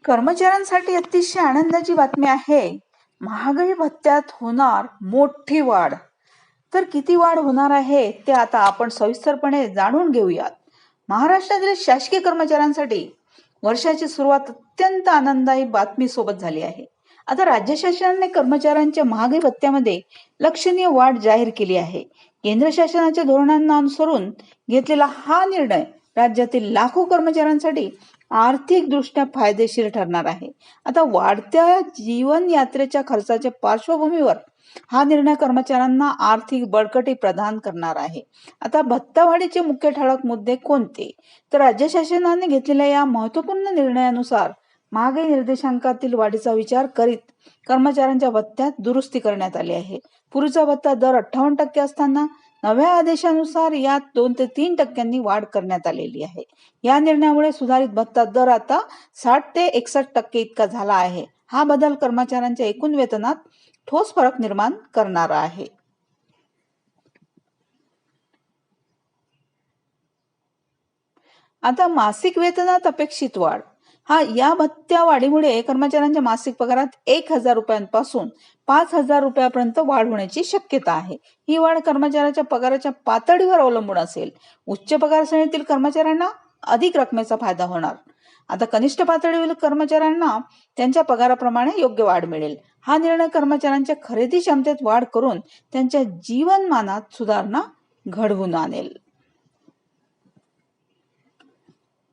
कर्मचाऱ्यांसाठी अतिशय आनंदाची बातमी आहे. महागाई भत्त्यात होणार मोठी वाढ. तर किती वाढ होणार आहे ते आता आपण सविस्तरपणे जाणून घेऊयात. महाराष्ट्रातील शासकीय कर्मचाऱ्यांसाठी वर्षाची सुरुवात अत्यंत आनंददायी बातमी सोबत झाली आहे. आता राज्य शासनाने कर्मचाऱ्यांच्या महागाई भत्त्यामध्ये लक्षणीय वाढ जाहीर केली आहे. केंद्र शासनाच्या धोरणांना अनुसरून घेतलेला हा निर्णय राज्यातील लाखो कर्मचाऱ्यांसाठी आर्थिक दृष्ट्या फायदेशीर ठरणार आहे. आता वाढत्या जीवन यात्रेच्या खर्चाच्या पार्श्वभूमीवर हा निर्णय कर्मचाऱ्यांना आर्थिक बळकटी प्रदान करणार आहे. आता भत्तावाढीचे मुख्य ठळक मुद्दे कोणते? तर राज्य शासनाने घेतलेल्या या महत्त्वपूर्ण निर्णयानुसार महागाई निर्देशांकातील वाढीचा विचार करीत कर्मचाऱ्यांच्या भत्त्यात दुरुस्ती करण्यात आली आहे. पूर्वीचा भत्ता दर 58% असताना नव्या आदेशानुसार यात 2 ते 3% वाढ करण्यात आलेली आहे. या निर्णयामुळे सुधारित भत्ता दर आता 60 ते 61% इतका झाला आहे. हा बदल कर्मचाऱ्यांच्या एकूण वेतनात ठोस फरक निर्माण करणारा आहे. आता मासिक वेतनात अपेक्षित वाढ. या भत्त्या वाढीमुळे कर्मचाऱ्यांच्या मासिक पगारात 1,000 रुपयांपासून 5,000 रुपयापर्यंत वाढ होण्याची शक्यता आहे. ही वाढ कर्मचाऱ्याच्या पगाराच्या पातळीवर अवलंबून असेल. उच्च पगार श्रेणीतील कर्मचाऱ्यांना अधिक रकमेचा फायदा होणार. आता कनिष्ठ पातळीवरील कर्मचाऱ्यांना त्यांच्या पगाराप्रमाणे योग्य वाढ मिळेल. हा निर्णय कर्मचाऱ्यांच्या खरेदी क्षमतेत वाढ करून त्यांच्या जीवनमानात सुधारणा घडवून आणेल.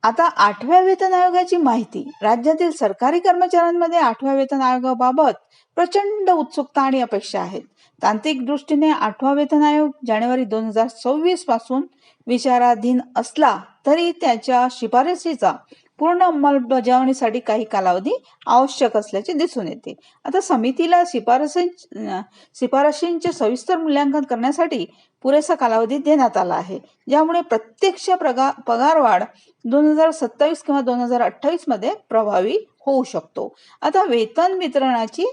आता 8व्या वेतन आयोगाची माहिती. राज्यातील सरकारी कर्मचाऱ्यांमध्ये 8व्या वेतन आयोगाबाबत प्रचंड उत्सुकता आणि अपेक्षा आहेत. तांत्रिक दृष्टीने 8वा वेतन आयोग जानेवारी 2026 पासून विचाराधीन असला तरी त्याच्या शिफारसीचा पूर्ण अंमलबजावणीसाठी काही कालावधी आवश्यक असल्याचे दिसून येते. आता समितीला शिफारशींचे सविस्तर मूल्यांकन करण्यासाठी पुरेसा कालावधी देण्यात आला आहे, ज्यामुळे प्रत्यक्ष पगारवाढ 2027 किंवा 2028 मध्ये प्रभावी होऊ शकतो. आता वेतन वितरणाची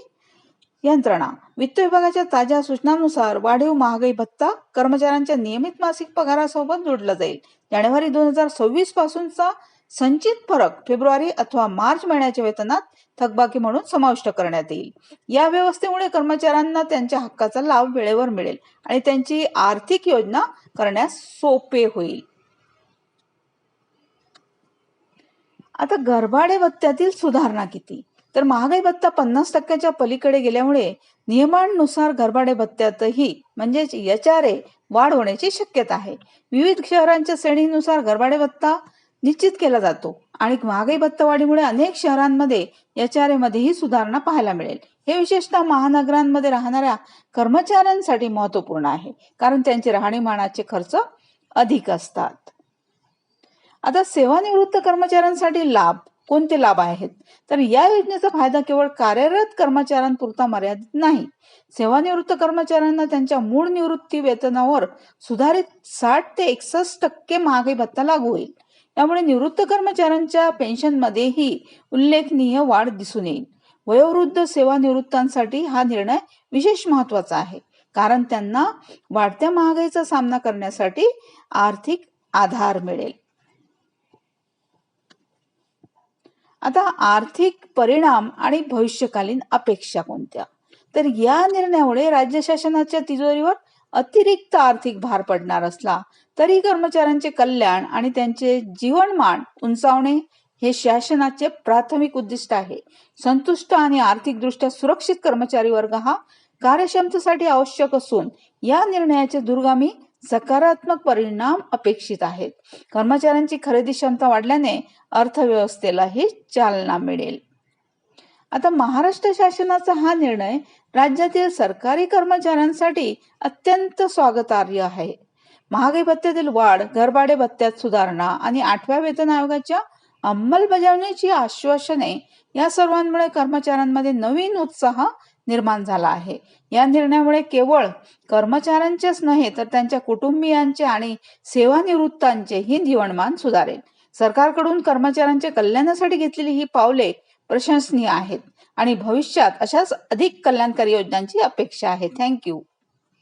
यंत्रणा. वित्त विभागाच्या ताज्या सूचनांनुसार वाढीव महागाई भत्ता कर्मचाऱ्यांच्या नियमित मासिक पगारासोबत जोडला जाईल. जानेवारी 2026 पासूनचा संचित फरक फेब्रुवारी अथवा मार्च महिन्याच्या वेतनात थकबाकी म्हणून समाविष्ट करण्यात येईल. या व्यवस्थेमुळे कर्मचाऱ्यांना त्यांच्या हक्काचा लाभ वेळेवर मिळेल आणि त्यांची आर्थिक योजना करण्यास सोपे होईल. आता घरभाडे भत्त्यातील सुधारणा किती? तर महागाई भत्ता 50% पलीकडे गेल्यामुळे नियमांनुसार घरभाडे भत्त्यातही म्हणजेच HRA वाढ होण्याची शक्यता आहे. विविध शहरांच्या श्रेणीनुसार घरभाडे भत्ता निश्चित केला जातो आणि महागाई भत्ता वाढीमुळे अनेक शहरांमध्ये HRA मध्येही सुधारणा पाहायला मिळेल. हे विशेषतः महानगरांमध्ये राहणाऱ्या कर्मचाऱ्यांसाठी महत्त्वपूर्ण आहे, कारण त्यांचे राहणीमानाचे खर्च अधिक असतात. आता सेवानिवृत्त कर्मचाऱ्यांसाठी लाभ. कोणते लाभ आहेत? तर या योजनेचा फायदा केवळ कार्यरत कर्मचाऱ्यांपुरता मर्यादित नाही. सेवानिवृत्त कर्मचाऱ्यांना त्यांच्या मूळ निवृत्ती वेतनावर सुधारित 60 ते 61% महागाई भत्ता लागू होईल. त्यामुळे निवृत्त कर्मचाऱ्यांच्या पेन्शनमध्येही उल्लेखनीय वाढ दिसून येईल. वयोवृद्ध सेवानिवृत्तांसाठी हा निर्णय विशेष महत्त्वाचा आहे, कारण त्यांना वाढत्या महागाईचा सामना करण्यासाठी आर्थिक आधार मिळेल. आता आर्थिक परिणाम आणि भविष्यकालीन अपेक्षा कोणत्या? तर या निर्णयामुळे राज्य शासनाच्या तिजोरीवर अतिरिक्त आर्थिक भार पडणार असला तरी कर्मचाऱ्यांचे कल्याण आणि त्यांचे जीवनमान उंचावणे हे शासनाचे प्राथमिक उद्दिष्ट आहे. संतुष्ट आणि आर्थिकदृष्ट्या सुरक्षित कर्मचारी वर्ग हा कार्यक्षमतेसाठी आवश्यक असून या निर्णयाचे दूरगामी सकारात्मक परिणाम अपेक्षित आहेत. कर्मचाऱ्यांची खरेदी क्षमता वाढल्याने अर्थव्यवस्थेलाही चालना मिळेल. आता महाराष्ट्र शासनाचा हा निर्णय राज्यातील सरकारी कर्मचाऱ्यांसाठी अत्यंत स्वागतार्ह आहे. महागाई भत्त्यातील वाढ, घरभाडे भत्त्यात सुधारणा आणि 8व्या वेतन आयोगाच्या अंमलबजावणीची आश्वासने या सर्वांमुळे कर्मचाऱ्यांमध्ये नवीन उत्साह निर्माण झाला आहे. या निर्णयामुळे केवळ कर्मचाऱ्यांचेच नव्हे तर त्यांच्या कुटुंबियांचे आणि सेवानिवृत्तांचेही जीवनमान सुधारेल. सरकारकडून कर्मचाऱ्यांच्या कल्याणासाठी घेतलेली ही पावले प्रशंसनीय आहेत आणि भविष्यात अशाच अधिक कल्याणकारी योजनांची अपेक्षा आहे. थँक्यू.